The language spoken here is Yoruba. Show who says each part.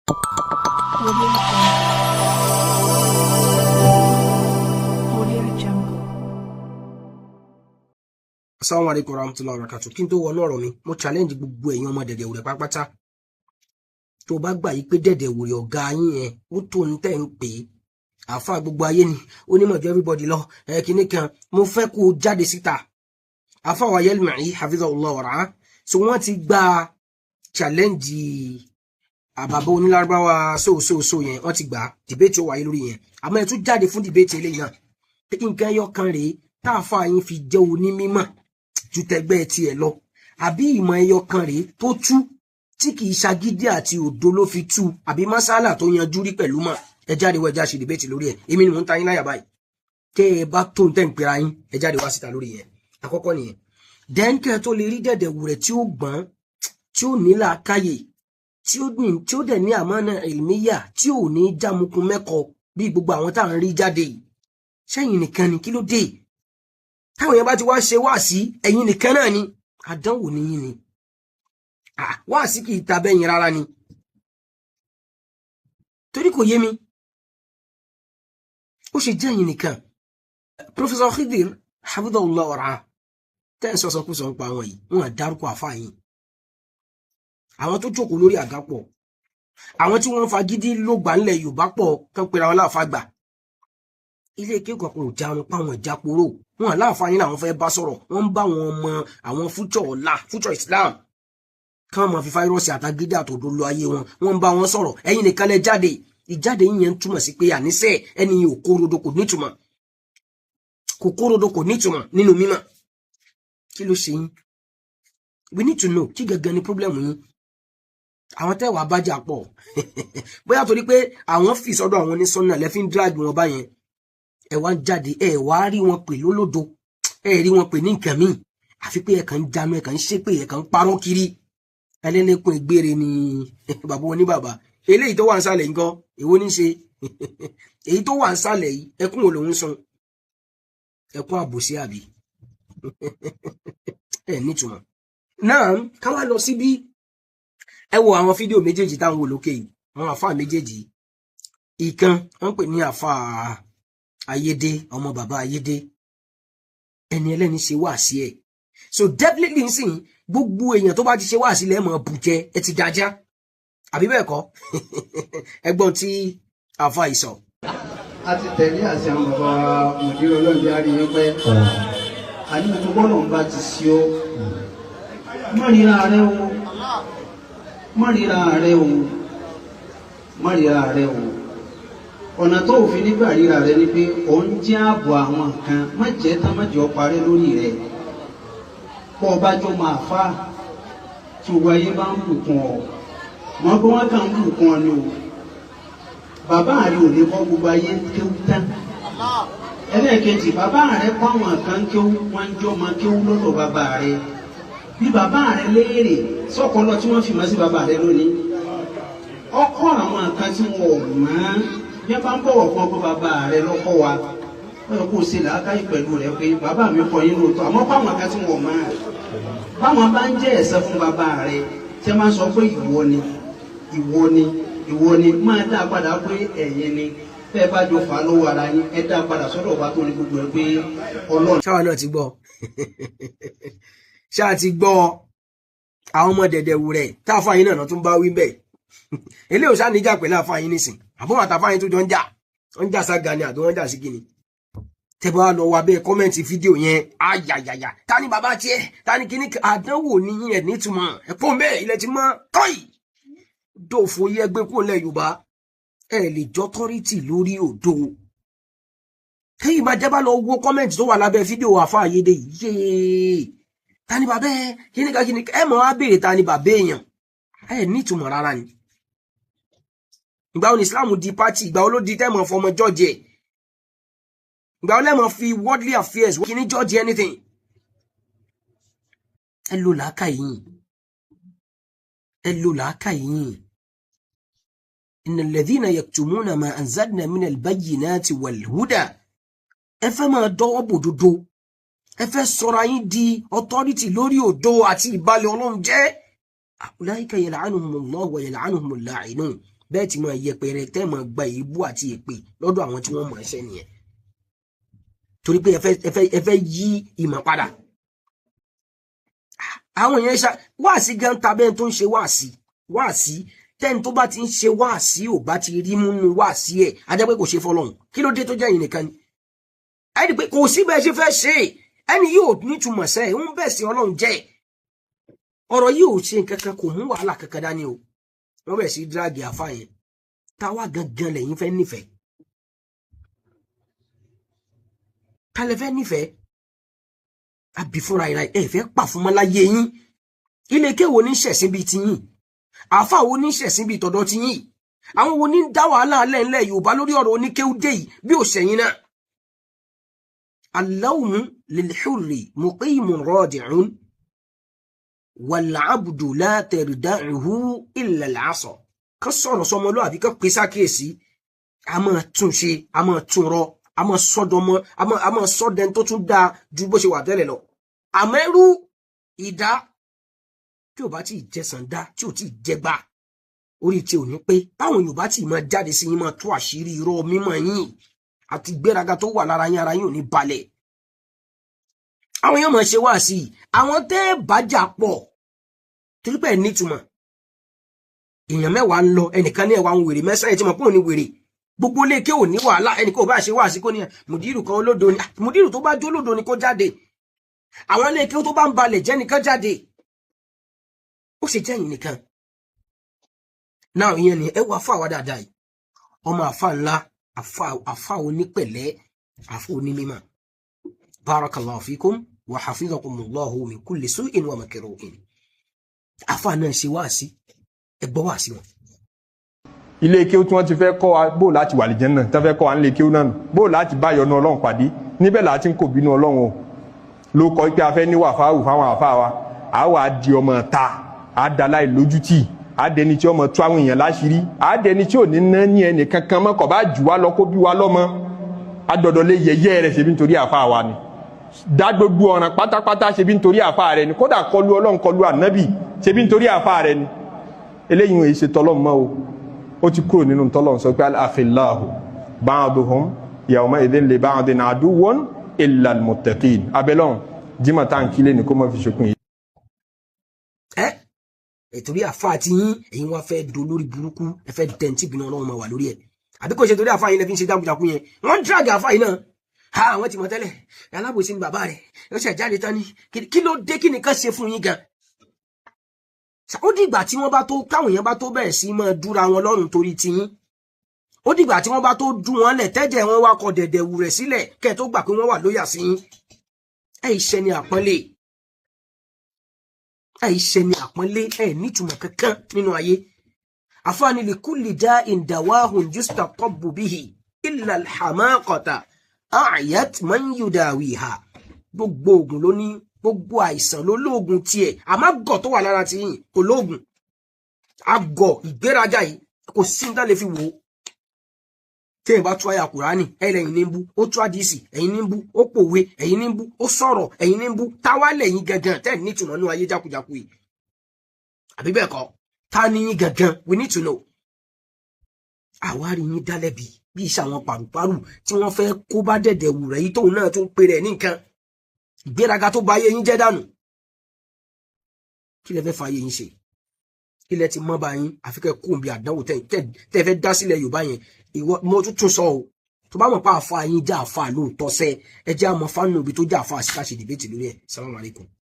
Speaker 1: Audio Jungle.
Speaker 2: Assalamu alaikum warahmatullahi wabarakatuh. Kí n tó wọnú ọ̀rọ̀ mi, mo challenge gbogbo èèyàn ọmọ dẹ̀dẹ̀ wùrẹ̀ pápátá. Tó bá gbà yí pé dẹ̀dẹ̀ wùrẹ̀ ọ̀gá yín yẹn, ó tó ń tẹ̀ ń pè é. Àfà gbogbo ayé ni, onímọ̀ ju everybody lọ, kíní kan, mo fẹ́ kó jáde síta. Àfà wa Yelmai, hafizahullah wa ra'ah. So wọ́n ti gba challenge àbàbọ̀ onílárúbáwá so yẹn, wọ́n ti gbà debate ó wáyé lórí yẹn. Àmọ́ ẹ tún jáde fún debate eléyìí náà. Pé nǹkan ẹyọ kan rèé, táàfà yín fi jẹ́ onímímọ̀ ju tẹgbẹ́ tiẹ̀ lọ, àbí ìmọ̀ ẹyọ kan rèé tó tú tí kìí ṣagídí àti òdo ló fi tú, àbí masala tó yanjú rí pẹ̀lú mọ̀. Ẹ jáde wá, ẹ já ṣe debate lórí ẹ̀. Èmi ni mò ń ta yín láyà báyìí. Tẹ́ ẹ bá tó ń tẹ́ ń pera yín, ẹ jáde wá síta lórí yẹn. Àkọ́kọ́ nìyẹn. Then kẹ́ tó lè rí dẹ̀dẹ̀ wùrẹ̀ tí ó gbọ́n, tí ó ní làákàyè, tí ó dẹ̀ ní àmánà ilmiya, tí ò ní jámukun mẹ́kọ bí gbogbo àwọn tá à ń rí jáde yìí. Ṣẹ́yìn nìkan ni, kí ló dé? Táwọn èèyàn bá ti wá ṣe wáàsí, ẹ̀yin nìkan náà ni. Àdánwò ni yín ni. Wáàsí kì í ta bẹ́yìn rárá ni. Torí kò yé mi. Ó ṣe jẹ́ ẹ̀yin nìkan. Professor Khidir, hafidhahullah wa ra'ah, tẹ́ ń sọ́sọ́ kú sọ ń pa àwọn yìí, wọ́n á dárúkọ àfáà yìí. Àwọn tó jókòó lórí àga pọ̀. Àwọn tí wọ́n fagídí ló gbà ńlẹ̀ Yorùbá pọ̀ kán pera wọn láàfáà gbà. Ilé ìkékọ̀ọ́ kan ò jánu páwọn ìjáporó. Wọn láǹfààní làwọn fẹ́ bá sọ̀rọ̀. Wọ́n ń bá wọn ọmọ àwọn future Islam. Kán mọ̀ fi fáírọ́ọ̀sì àtagídí àtòdó lọ ayé wọn. Wọ́n ń bá wọn sọ̀rọ̀. Ẹ̀yin nìkan lẹ jáde. Ìjáde yín yẹn túmọ̀ sí pé àníṣe ẹni yìí ò kórodo kò nítumọ̀. Kò kórodo kò nítumọ̀ nínú mímọ̀. Kí ló ṣe yín? We need to know kí gangan ni problem yín. Àwọn tẹ́wàá bájà pọ̀. Bóyá torí pé àwọn fi sọ́dọ̀ àwọn onísọ́nà lẹ́fí ń drag wọn báyẹn. Ẹ wá ń jáde, ẹ wá rí wọn pè lólódo, ẹ rí wọn pè ní nǹkan míì, àfi pé ẹ kàn ń jánu, ẹ kàn ń ṣépè, ẹ kàn ń parọ́ kiri. Ẹlẹ́lẹ́kùn ìgbére ni bàbá wọn ní bàbá. Eléyìí tó wà ń sàlẹ̀ nǹkan, èwo ní ṣe? Èyí tó wà ń sàlẹ̀ yìí, ẹkún wo lòun sun? Ẹkún àbòsí àbí? Ẹ nítumọ̀. Náà ká wá lọ síbí. Ẹ wo àwọn fídíò méjèèjì táwọn wò lókè yìí, àwọn àfáà méjèèjì. Ìkan wọ́n pè ní àfáà Ayédè, ọmọ bàbá Ayédè, ẹni ẹlẹ́ni ṣe wáàsí ẹ̀. So definitely nsìn gbogbo èèyàn tó bá ti ṣe wáàsí lẹ́mọ̀ bùjẹ, ẹ ti dájá. Àbí bẹ́ẹ̀ kọ́? Ẹgbọ́n tí àfa ìsọ.
Speaker 3: A ti tẹ̀lé àṣẹ àwọn bàbá mùdírò ọlọ́ọ̀dẹ́ àríyìn pé àdúgbò bọ́ọ̀lù ń bá ti sí ó. Mọ̀rìnra rẹ̀ o, mọ̀rìnra rẹ̀ o, mọ̀rìnra rẹ̀ o. Ọ̀nà tó òfin nígbà ríra rẹ ni pé ò ń jẹ́ ààbò àwọn kan, má jẹ́ tán má jẹ́ ọ parẹ́ lórí rẹ̀. Bọ́ ọba jọ máa fà tí owó ayé bá ń bùkún ọ, mọ́ bí wọ́n kàn ń bùkún ọ ni o. Bàbá rẹ ò lè kọ́ gbogbo ayé kéwú tán. Ẹlẹ́ẹ̀kejì, bàbá rẹ kọ́ àwọn kan kéwú, wọ́n ń jọ máa kéwú lọ́dọ̀ bàbá rẹ. Bí bàbá rẹ léèrè sọ́kọlọ tí wọ́n fi mọ́ sí bàbá rẹ lónìí. Ọkọ àwọn kan tí wọ́n mọ̀ bí a bá ń bọ̀wọ̀ fún ọkọ bàbá rẹ lọ́kọ́ wa, wọ́n yẹ kó o ṣe làákàyè pẹ̀lú rẹ pé bàbá mi kọ yín lóòótọ́, àmọ́ báwọn kan tí wọ́n máa báwọn bá ń jẹ́ ẹ̀sẹ̀ fún bàbá rẹ tí wọ́n máa sọ pé ìwọ ni ìwọ ni ìwọ ni, máa dá padà pé ẹ̀yin ni. Bẹ́ẹ̀ bá jọ fà á lọ́wọ́ ara yín, ẹ dá padà sọ́dọ̀ ọba tó ní gbogbo ẹ pé Ọlọ́run.
Speaker 2: Ṣáwa náà ti gbọ́. Ṣáà ti gbọ́ àwọn ọmọ dẹ̀dẹ̀ wù rẹ̀ táàfà yín náà tún bá wí bẹ́ẹ̀. Eléyìí ò sáà níjà pẹ̀lú àfà yín nísìn. Àbúrò àtàfáyín tó jọ ń jà, wọ́n jà sága ni àbí wọ́n jà sí kíni. Tẹ́bọ̀ á lọ wá bẹ́ẹ̀ kọ́mẹ́ǹtì fídíò yẹn, ayayaya, ta ni bàbá tiẹ̀, ta ni kíní, àdánwò ní yín ẹ̀ nítumọ̀, ẹ̀pọ̀ bẹ́ẹ̀ ilẹ̀ ti mọ́ tọ́yì. Dòfò yẹ gbé kó lẹ̀ Yorùbá, ẹ lè jọ tọ́rítì lórí òdo. Kẹ́yìn bá jẹ́ bá lọ wo kọ́mẹ́ǹtì tó wà lábẹ́ fídíò àfáà Ayédè yéé. Ta ni bàbá ẹ, kíní ká kíní, ẹ mọ̀ á béèrè ta ni bàbá èèyàn, ẹ nítumọ̀ rárá ni. Ìgbà wo ni Islam di party? Ìgbà wo ló di tẹ́mọ̀ fọmọ George ẹ̀? Ìgbà wo lẹ́mọ̀ fi worldly affairs kí ní George anything? Ẹ lò làákà yìí. Ẹ lò làákà yìí. Innal ladhina yaktumuna ma anzalna minal bayyinati wal huda. Ẹ fẹ́ máa dọ́wọ́ bòdodo. Ẹ fẹ́ sọ̀rọ̀ yín di authority lórí òdo àti ìbalẹ̀ Ọlọ́run jẹ́. Ulaika yal'anuhumullahu wa yal'anuhumul la'inun. bẹ́ẹ̀ tí mo yẹpẹrẹ tẹ́ mọ̀ gba èébú àti èpè lọ́dọ̀ àwọn tí wọ́n mọ̀ ẹsẹ̀ nìyẹn torí pé ẹ fẹ́ yí ìmọ̀ padà àwọn èèyàn ṣá wáàsí gan tabẹ́ tó ń ṣe wáàsí tẹ́ni tó bá ti ń ṣe wáàsí ò bá ti rí múnú wáàsí ẹ̀ ajẹ́ pé kò ṣe fọlọ́hun kí ló dé tó jẹ́ yìí nìkan ni ẹni pé kò sí bẹ́ẹ̀ ṣe fẹ́ ṣe ẹni yóò nítumọ̀ sẹ́ ń bẹ̀ sí ọlọ́run jẹ́ ọ̀rọ̀ yìí ò ṣe nǹkan kan kò mú wàhálà kankan dání o wọ́n bẹ̀ sí dírágì àfáà yẹn táwa gangan lẹ́yìn fẹ́ nífẹ̀ẹ́ ta lẹ fẹ́ nífẹ̀ẹ́ àbí fúnra ìrà ẹ fẹ́ pà fún mọ́láyé yín ilé kéwo ní ṣẹ̀sìn bíi ti yín àáfà wo ní ṣẹ̀sìn bíi tọ̀dọ̀ ti yín àwọn wo ní dá wàhálà lẹ́ńlẹ̀ Yorùbá lórí ọ̀rọ̀ oníkéwúdé yìí bí ò ṣẹ̀yìn náà al-lawmu lil-hurri muqimun radi'un wal-'abdu la tarda'uhu illa al-'asa kan sọ̀rọ̀ sọmọlúwàbí kan pèsè àkíyèsí a máa tún ṣe a máa tún rọ a máa sọdọmọ a máa sọdẹn tó tún dáa ju bó ṣe wà tẹ́lẹ̀ lọ àmẹ́rú ìdá tí ò bá tí ì jẹsàn dá tí ò tí ì jẹgbà orí tí ò ní pé báwọn Yorùbá tí ì máa jáde sí yín máa tú àṣírí irọ́ mímọ́ yín àti gbéraga tó wà lára yín ara yín ò ní balẹ̀ àwọn èèyàn máa ṣe wá sí i àwọn tẹ́ bájà pọ̀ torí pé nítumọ̀ èèyàn mẹ́wàá ń lọ ẹnìkan ní ẹ̀wà ń wèrè mẹ́sàn-án ẹ̀ tí mo pọ̀ ní wèrè gbogbo ilé ké ò ní wàhálà ẹnì kó bá ṣe wá sí kó ní mùdírù kan olódo ni mùdírù tó bá jó olódo ni kó jáde àwọn ilé ké tó bá ń balẹ̀ jẹ́ nìkan jáde ó ṣe jẹ́yìn nìkan náà ìyẹn ni ẹ wá fún àwa dáadáa yìí ọmọ àfa ńlá àfa onípẹ̀lẹ́ àfa onímímọ̀ barakallahu fikum wa hafizakumullahu min kulli su'in wa makruhin àfa náà ṣe wá sí ẹ gbọ́ wá sí wọn.
Speaker 1: ilé kéwú tí wọ́n ti fẹ́ kọ́ wa bó láti wà lìjẹ́ náà tí wọ́n fẹ́ kọ́ wa nílé kéwú náà bó láti bá yọ́nú Ọlọ́run pàdé níbẹ̀ láti ń kò bínú Ọlọ́run o ló kọ́ pé a fẹ́ ní wàfáwù fáwọn àfa wa a wà á di ọmọ ta a da láì lójútì a dẹni tí ọmọ tú àwọn èèyàn láṣìírí a dẹni tí ò ní ná ní ẹnì kankan mọ́ kọ̀ bá jù wá lọ kó bí wá lọ́mọ a dọ̀dọ̀ lé yẹyẹ rẹ̀ ṣebí nítorí àfa wa ni dá gbogbo ọ̀ràn pátápátá ṣebí nítorí àfa rẹ̀ ni kódà kọlu Ọlọ́run kọlu ànábì ṣebí nítorí àfa rẹ̀ ni eléyìí wọn èsè tọ́lọ́ mọ́ o ó ti kúrò nínú tọ́lọ́run sọ pé al-akhillahu ba'duhum yawma idhin li ba'din aduwwun illa al-muttaqin abẹ́lọ́n jimá táǹkì lé ní kó mọ́ fi ṣokùn yìí.
Speaker 2: Torí àfa àti yín ẹ̀yin wá fẹ́ do lórí burúkú ẹ fẹ́ dẹ̀ntì bínú Ọlọ́run máa wà lórí ẹ̀ àbí kò ṣe torí àfa yín lẹ́fi ń ṣe jákujàku yẹn wọ́n drag àfa yìí náà ha àwọn ti mọ̀ tẹ́lẹ̀ alábòsí ni bàbá rẹ̀ ó ṣe jáde tán ni kí ló dé kí nìkan ṣe fún yín gan ó dìgbà tí wọ́n bá tó káwọn èèyàn bá tó bẹ̀rẹ̀ sí máa dúra wọn lọ́rùn torí tiyín ó dìgbà tí wọ́n bá tó dú wọn lẹ̀ tẹ́jẹ̀ wọn wá kọ dẹ̀dẹ̀ wù rẹ̀ sílẹ̀ kẹ́ tó gbà pé wọ́n wà lóyà sí yín iṣẹ́ ni àpọ́nlé iṣẹ́ ni àpọ́nlé nítumọ̀ kankan nínú ayé àfáàní li kulli da'in dawahun yustaqabbu bihi illa al-hamaqata a'yat man yudawiha gbogbo ogun ló ní gbogbo àìsàn ló lóògùn tiẹ̀ àmọ́ gọ̀ tó wà lára ti yín kò lóògùn àgọ̀ ìgbéraga yìí kò sí ní tá lè fi wò ó tí èyí bá tú àyà Kùránì ẹlẹ́yìn ní ń bú ó tú àdìsí ẹ̀yìn ní ń bú ó pòwe ẹ̀yìn ní ń bú ó sọ̀rọ̀ ẹ̀yìn ní ń bú táwa lẹ́yìn gangan tẹ́ ní ìtumọ̀ nínú ayé jákujàku yìí àbí bẹ́ẹ̀ kọ́ ta ni yín gangan we need to know àwárí yín dálẹ́bi bí iṣẹ́ àwọn pàrùpàrù tí wọ́n fẹ́ kó bá dẹ̀dẹ̀ wù rẹ̀ yìí tóun náà tó pe rẹ̀ ní nǹkan ìgbéraga tó bá ayé yín jẹ́ dànù kí lẹ fẹ́ fa ayé yín ṣe kí lẹ ti mọ́ bá yín àfi kẹ́ kó bí àdánwò tẹ́ fẹ́ dá sílẹ̀ Yorùbá yẹn ìwọ mo tún sọ o tó bá mọ̀ pé àfa yín já àfa lóòótọ́ sẹ́ ẹ jẹ́ àmọ́ fánù ibi tó já àfa àṣìkáṣe dìbẹ́tì lórí ẹ̀. Assalamu alaikum.